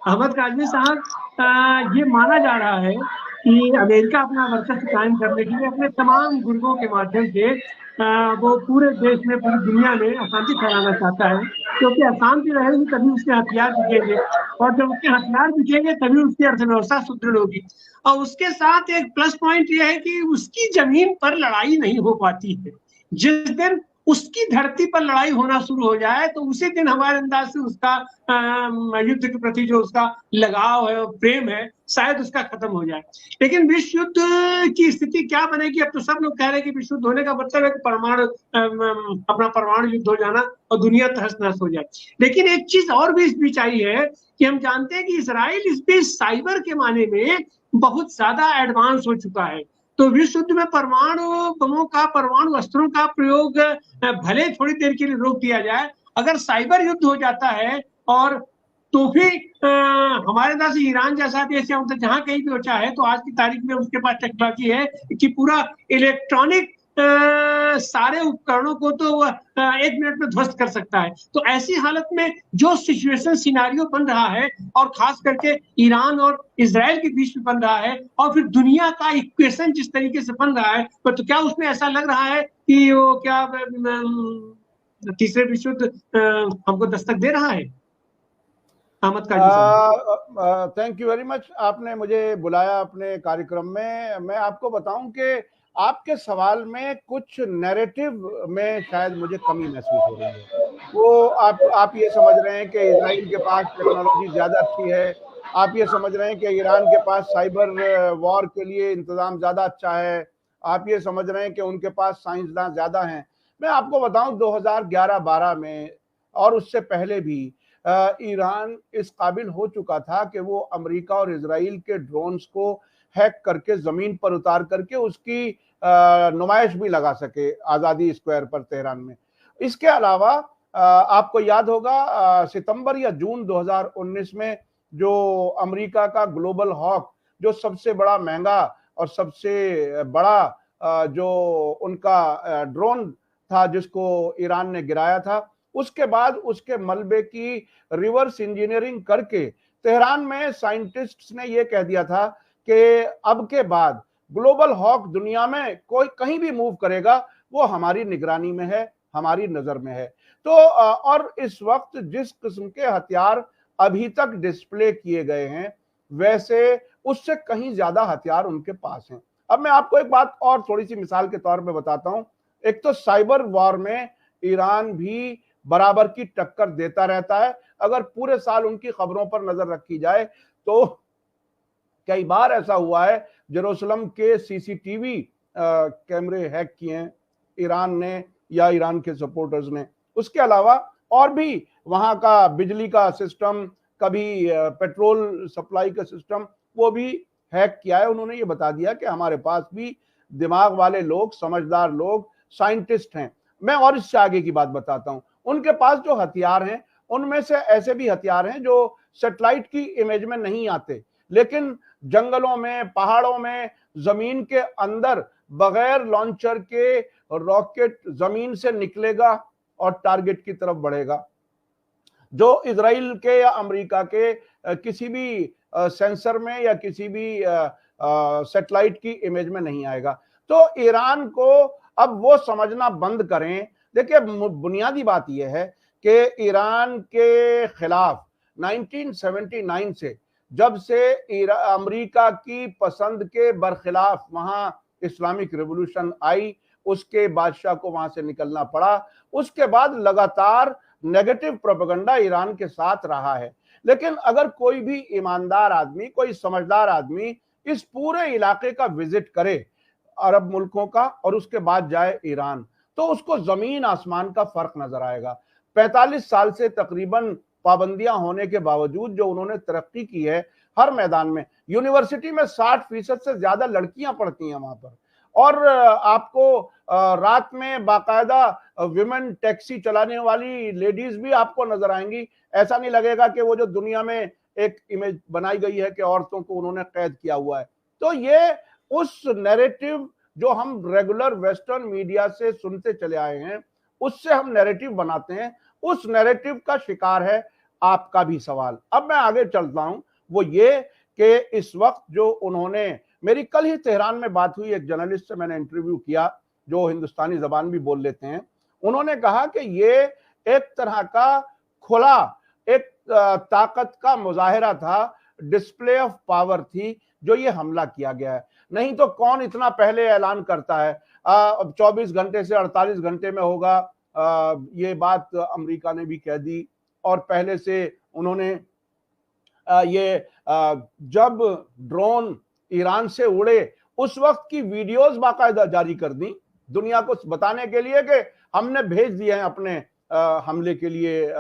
अहमद काजमी साहब, ये माना जा रहा है कि अमेरिका अपना वर्चस्व कायम करने के लिए अपने तमाम गुर्गों के माध्यम से वो पूरे देश में, पूरी दुनिया में अशांति फैलाना चाहता है, क्योंकि अशांति रहेगी तभी उसके हथियार बिकेंगे, और जब उसके हथियार बिकेंगे तभी उसकी अर्थव्यवस्था सुदृढ़ होगी। और उसके साथ एक प्लस पॉइंट यह है कि उसकी जमीन पर लड़ाई नहीं हो पाती है। जिस दिन उसकी धरती पर लड़ाई होना शुरू हो जाए तो उसी दिन हमारे अंदाज से उसका युद्ध के प्रति जो उसका लगाव है, प्रेम है, शायद उसका खत्म हो जाए। लेकिन विश्व युद्ध की स्थिति क्या बनेगी? अब तो सब लोग कह रहे हैं कि विश्व युद्ध होने का मतलब है कि परमाणु अपना परमाणु युद्ध हो जाना और दुनिया तहस नहस हो जाए। लेकिन एक चीज और भी इस बीच आई है कि हम जानते हैं कि इसराइल इस बीच साइबर के माने में बहुत ज्यादा एडवांस हो चुका है। तो विश्व युद्ध में परमाणु बमों का, परमाणु अस्त्रों का प्रयोग भले थोड़ी देर के लिए रोक दिया जाए, अगर साइबर युद्ध हो जाता है और तो फिर हमारे पास ईरान जैसा देश या जहां कहीं भी हो चाहे तो आज की तारीख में उसके पास टेक्नोलॉजी है कि पूरा इलेक्ट्रॉनिक सारे उपकरणों को तो 1 मिनट में ध्वस्त कर सकता है। तो ऐसी हालत में जो सिचुएशन सिनारियो बन रहा है, और खास करके ईरान और इजराइल के बीच में बन रहा है, और फिर दुनिया का इक्वेशन जिस तरीके से बन रहा है, तो क्या उसमें ऐसा लग रहा है कि वो क्या तीसरे विश्व युद्ध हमको दस्तक दे रहा है? अहमद काजी साहब, थैंक यू वेरी मच, आपने मुझे बुलाया अपने कार्यक्रम में। मैं आपको बताऊं कि आपके सवाल में कुछ नैरेटिव में शायद मुझे कमी महसूस हो रही है। वो आप ये समझ रहे हैं कि इजराइल के पास टेक्नोलॉजी ज़्यादा अच्छी है, आप ये समझ रहे हैं कि ईरान के पास साइबर वॉर के लिए इंतज़ाम ज़्यादा अच्छा है, आप ये समझ रहे हैं कि उनके पास साइंसदान ज़्यादा हैं। मैं आपको बताऊं 2011-12 में और उससे पहले भी ईरान इस काबिल हो चुका था कि वो अमेरिका और इजराइल के ड्रोन्स को हैक करके ज़मीन पर उतार करके उसकी नुमाइश भी लगा सके आज़ादी स्क्वायर पर तेहरान में। इसके अलावा आपको याद होगा सितंबर या जून 2019 में जो अमेरिका का ग्लोबल हॉक, जो सबसे बड़ा महंगा और सबसे बड़ा जो उनका ड्रोन था जिसको ईरान ने गिराया था, उसके बाद उसके मलबे की रिवर्स इंजीनियरिंग करके तेहरान में साइंटिस्ट्स ने यह कह दिया था कि अब के बाद ग्लोबल हॉक दुनिया में कोई कहीं भी मूव करेगा वो हमारी निगरानी में है, हमारी नजर में है। तो और इस वक्त जिस किस्म के हथियार अभी तक डिस्प्ले किए गए हैं वैसे उससे कहीं ज्यादा हथियार उनके पास हैं। अब मैं आपको एक बात और थोड़ी सी मिसाल के तौर पे बताता हूं। एक तो साइबर वॉर में ईरान भी बराबर की टक्कर देता रहता है। अगर पूरे साल उनकी खबरों पर नजर रखी जाए तो कई बार ऐसा हुआ है जेरूसलम के सीसीटीवी कैमरे हैक किए हैं ईरान ने या ईरान के सपोर्टर्स ने। उसके अलावा और भी वहां का बिजली का सिस्टम, कभी पेट्रोल सप्लाई का सिस्टम, वो भी हैक किया है। उन्होंने ये बता दिया कि हमारे पास भी दिमाग वाले लोग, समझदार लोग, साइंटिस्ट हैं। मैं और इससे आगे की बात बताता हूं। उनके पास जो हथियार हैं उनमें से ऐसे भी हथियार हैं जो सैटेलाइट की इमेज में नहीं आते, लेकिन जंगलों में, पहाड़ों में, जमीन के अंदर बगैर लॉन्चर के रॉकेट जमीन से निकलेगा और टारगेट की तरफ बढ़ेगा, जो इजराइल के या अमेरिका के किसी भी सेंसर में या किसी भी सैटेलाइट की इमेज में नहीं आएगा। तो ईरान को अब वो समझना बंद करें। देखिए, बुनियादी बात यह है कि ईरान के खिलाफ 1979 से, जब से अमेरिका की पसंद के बरखिलाफ वहां इस्लामिक रिवॉल्यूशन आई, उसके बादशाह को वहां से निकलना पड़ा, उसके बाद लगातार नेगेटिव प्रोपेगेंडा ईरान के साथ रहा है। लेकिन अगर कोई भी ईमानदार आदमी, कोई समझदार आदमी इस पूरे इलाके का विजिट करे अरब मुल्कों का और उसके बाद जाए ईरान, तो उसको जमीन आसमान का फर्क नजर आएगा। 45 साल से तकरीबन पाबंदियां होने के बावजूद जो उन्होंने तरक्की की है हर मैदान में, यूनिवर्सिटी में 60% से ज्यादा लड़कियां पढ़ती हैं वहां पर, और आपको रात में बाकायदा विमेन टैक्सी चलाने वाली लेडीज भी आपको नजर आएंगी। ऐसा नहीं लगेगा कि वो जो दुनिया में एक इमेज बनाई गई है कि औरतों को उन्होंने कैद किया हुआ है। तो ये उस नैरेटिव जो हम रेगुलर वेस्टर्न मीडिया से सुनते चले आए हैं, उससे हम नैरेटिव बनाते हैं, उस नैरेटिव का शिकार है आपका भी सवाल। अब मैं आगे चलता हूं, वो ये कि इस वक्त जो उन्होंने, मेरी कल ही तेहरान में बात हुई, एक जर्नलिस्ट से मैंने इंटरव्यू किया जो हिंदुस्तानी जबान भी बोल लेते हैं, उन्होंने कहा कि ये एक तरह का खुला एक ताकत का मुजाहिरा था, डिस्प्ले ऑफ पावर थी जो ये हमला किया गया है। नहीं तो कौन इतना पहले ऐलान करता है, 24 घंटे से 48 घंटे में होगा, ये बात अमेरिका ने भी कह दी। और पहले से उन्होंने जब ड्रोन ईरान से उड़े उस वक्त की वीडियोस बाकायदा जारी कर दी दुनिया को बताने के लिए कि हमने भेज दिए हैं अपने हमले के लिए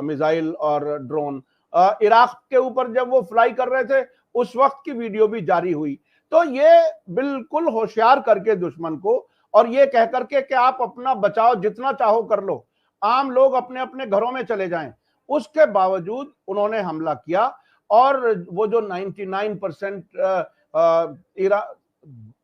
मिसाइल और ड्रोन। इराक के ऊपर जब वो फ्लाई कर रहे थे उस वक्त की वीडियो भी जारी हुई। तो ये बिल्कुल होशियार करके दुश्मन को, और ये कह करके कि आप अपना बचाव जितना चाहो कर लो, आम लोग अपने अपने घरों में चले जाएं, उसके बावजूद उन्होंने हमला किया। और वो जो 99%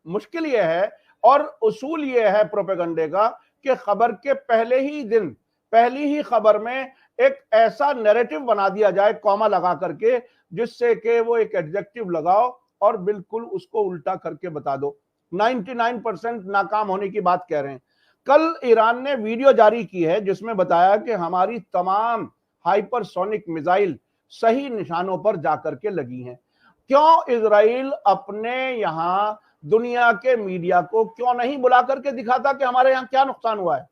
मुश्किल ये है और उसूल ये है प्रोपेगेंडे का कि खबर के पहले ही दिन, पहली ही खबर में एक ऐसा नैरेटिव बना दिया जाए कॉमा लगा करके, जिससे कि वो एक एडजेक्टिव लगाओ और बिल्कुल उसको उल्टा करके बता दो। 99% नाकाम होने की बात कह रहे हैं। कल ईरान ने वीडियो जारी की है जिसमें बताया कि हमारी तमाम हाइपरसोनिक मिसाइल सही निशानों पर जाकर के लगी हैं। क्यों इजराइल अपने यहां दुनिया के मीडिया को क्यों नहीं बुला करके दिखाता कि हमारे यहां क्या नुकसान हुआ है?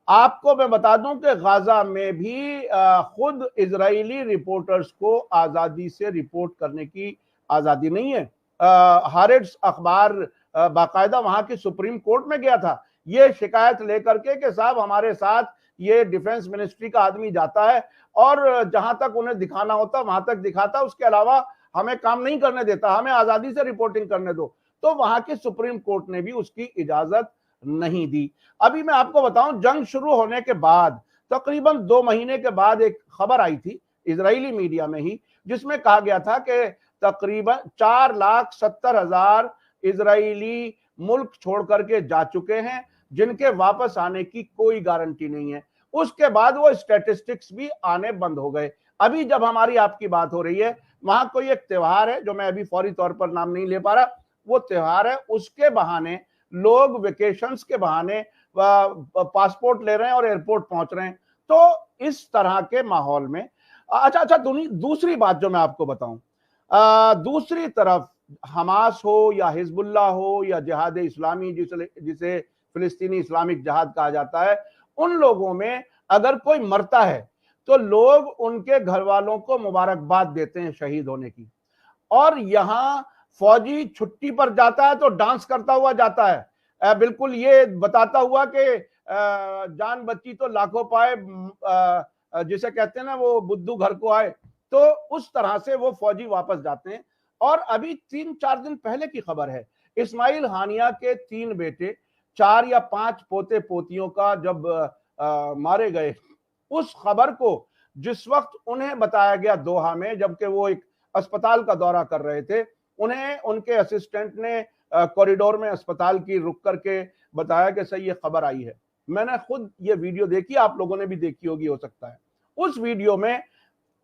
आपको मैं बता दूं कि गाजा में भी खुद इजरायली रिपोर्टर्स को आजादी से रिपोर्ट करने की आजादी नहीं है। हारेट्स अखबार बाकायदा वहां की सुप्रीम कोर्ट में गया था ये शिकायत लेकर के कि साहब हमारे साथ ये डिफेंस मिनिस्ट्री का आदमी जाता है और जहां तक उन्हें दिखाना होता वहां तक दिखाता, उसके अलावा हमें काम नहीं करने देता, हमें आजादी से रिपोर्टिंग करने दो। तो वहां की सुप्रीम कोर्ट ने भी उसकी इजाजत नहीं दी। अभी मैं आपको बताऊं, जंग शुरू होने के बाद तकरीबन 2 महीने के बाद एक खबर आई थी इजरायली मीडिया में ही, जिसमें कहा गया था कि तकरीबन 4,70,000 इजरायली मुल्क छोड़ करके जा चुके हैं, जिनके वापस आने की कोई गारंटी नहीं है। उसके बाद वो स्टैटिस्टिक्स भी आने बंद हो गए। अभी जब हमारी आपकी बात हो रही है, वहां कोई एक त्योहार है जो मैं अभी फौरी तौर पर नाम नहीं ले पा रहा, वो त्योहार है, उसके बहाने लोग वेकेशंस के बहाने पासपोर्ट ले रहे हैं और एयरपोर्ट पहुंच रहे हैं। तो इस तरह के माहौल में अच्छा दूसरी बात जो मैं आपको बताऊं, दूसरी तरफ हमास हो या हिजबुल्लाह हो या जिहाद इस्लामी जिसे फिलिस्तीनी इस्लामिक जिहाद कहा जाता है, उन लोगों में अगर कोई मरता है तो लोग उनके घर वालों को मुबारकबाद देते हैं शहीद होने की, और यहां फौजी छुट्टी पर जाता है तो डांस करता हुआ जाता है, बिल्कुल ये बताता हुआ कि जान बच्ची तो लाखों पाए, जिसे कहते हैं ना वो बुद्धू घर को आए। तो उस तरह से वो फौजी वापस जाते हैं। और अभी 3-4 दिन पहले की खबर है, इस्माइल हानिया के 3 बेटे, 4 या 5 पोते पोतियों का जब मारे गए, उस खबर को जिस वक्त उन्हें बताया गया दोहा में, जबकि वो एक अस्पताल का दौरा कर रहे थे, उन्हें उनके असिस्टेंट ने कॉरिडोर में अस्पताल की रुक करके बताया कि सही ये खबर आई है। मैंने खुद ये वीडियो देखी, आप लोगों ने भी देखी होगी हो सकता है। उस वीडियो में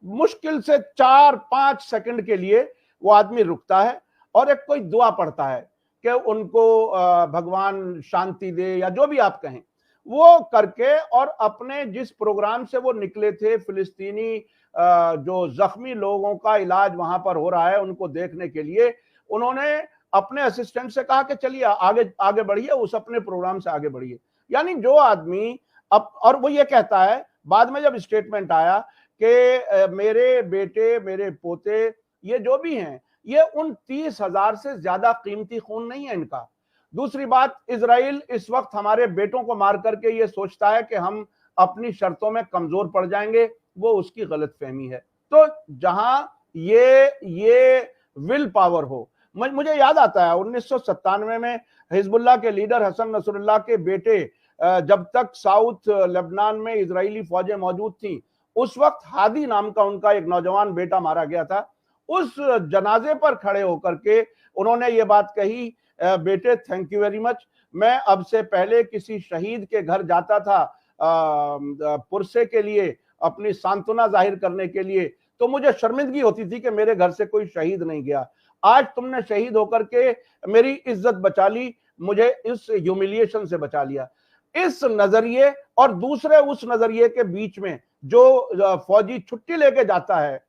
मुश्किल से 4-5 सेकंड के लिए वो आदमी रुकता है और एक कोई दुआ पढ़ता है कि उनको भगवान शांति दे या जो भी आप कहें, वो करके, और अपने जिस प्रोग्राम से वो निकले थे, फिलिस्तीनी जो जख्मी लोगों का इलाज वहां पर हो रहा है उनको देखने के लिए, उन्होंने अपने असिस्टेंट से कहा कि चलिए आगे आगे बढ़िए, उस अपने प्रोग्राम से आगे बढ़िए। यानी जो आदमी और वो ये कहता है, बाद में जब स्टेटमेंट आया कि मेरे बेटे मेरे पोते ये जो भी हैं, ये उन 30,000 से ज्यादा कीमती खून नहीं है इनका। दूसरी बात, इजराइल इस वक्त हमारे बेटों को मार करके ये सोचता है कि हम अपनी शर्तों में कमजोर पड़ जाएंगे, वो उसकी गलतफहमी है। तो जहां ये विल पावर हो, मुझे याद आता है 1997 में हिजबुल्लाह के लीडर हसन नसरुल्लाह के बेटे, जब तक साउथ लेबनान में इजरायली फौजें मौजूद थी, उस वक्त हादी नाम का उनका एक नौजवान बेटा मारा गया था। उस जनाजे पर खड़े होकर के उन्होंने ये बात कही, बेटे थैंक यू वेरी मच, मैं अब से पहले किसी शहीद के घर जाता था पुरसे के लिए, अपनी सांत्वना जाहिर करने के लिए, तो मुझे शर्मिंदगी होती थी कि मेरे घर से कोई शहीद नहीं गया। आज तुमने शहीद होकर के मेरी इज्जत बचा ली, मुझे इस ह्यूमिलिएशन से बचा लिया। इस नजरिए और दूसरे उस नजरिए के बीच में जो फौजी छुट्टी लेके जाता है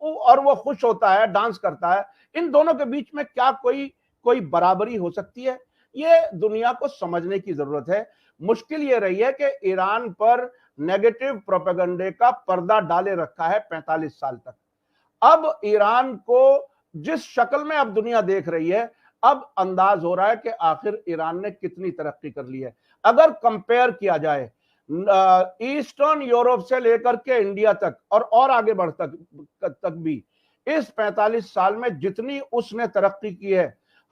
और वो खुश होता है, डांस करता है, इन दोनों के बीच में क्या कोई बराबरी हो सकती है? ये दुनिया को समझने की जरूरत है। मुश्किल ये रही है कि ईरान पर नेगेटिव प्रोपेगेंडे का पर्दा डाले रखा है 45 साल तक। अब ईरान को जिस शक्ल में अब दुनिया देख रही है, अब अंदाज हो रहा है कि आखिर ईरान ने कितनी तरक्की कर ली है। अगर कंपेयर किया जाए ईस्टर्न यूरोप से लेकर के इंडिया तक और आगे बढ़ तक भी इस 45 साल में जितनी उसने तरक्की की है,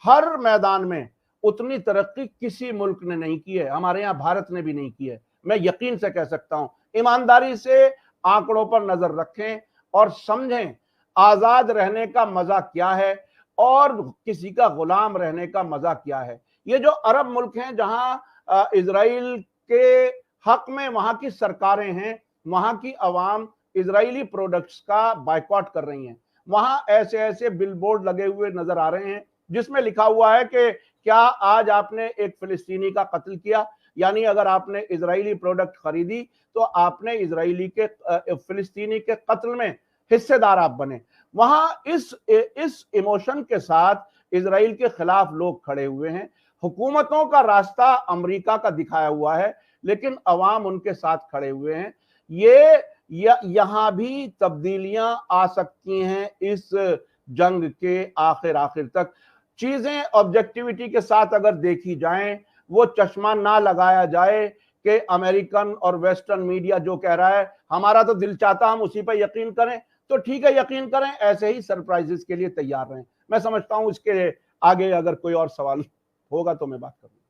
हर मैदान में उतनी तरक्की किसी मुल्क ने नहीं की है। हमारे यहाँ भारत ने भी नहीं की है, मैं यकीन से कह सकता हूं। ईमानदारी से आंकड़ों पर नजर रखें और समझें आजाद रहने का मजा क्या है और किसी का गुलाम रहने का मजा क्या है। ये जो अरब मुल्क हैं जहां इजराइल के हक में वहां की सरकारें हैं, वहां की अवाम इजरायली प्रोडक्ट्स का बायकॉट कर रही हैं, वहां ऐसे ऐसे बिलबोर्ड लगे हुए नजर आ रहे हैं जिसमें लिखा हुआ है कि क्या आज आपने एक फिलिस्तीनी का कत्ल किया, यानी अगर आपने इजरायली प्रोडक्ट खरीदी तो आपने इजरायली के फिलिस्तीनी के कत्ल में हिस्सेदार आप बने। वहां इस इमोशन के साथ इजराइल के खिलाफ लोग खड़े हुए हैं। हुकूमतों का रास्ता अमेरिका का दिखाया हुआ है, लेकिन अवाम उनके साथ खड़े हुए हैं। यहां भी तब्दीलियां आ सकती हैं इस जंग के आखिर तक। चीजें ऑब्जेक्टिविटी के साथ अगर देखी जाएं, वो चश्मा ना लगाया जाए कि अमेरिकन और वेस्टर्न मीडिया जो कह रहा है हमारा तो दिल चाहता हम उसी पर यकीन करें, तो ठीक है यकीन करें, ऐसे ही सरप्राइजेस के लिए तैयार रहें। मैं समझता हूं इसके आगे अगर कोई और सवाल होगा तो मैं बात करूंगा।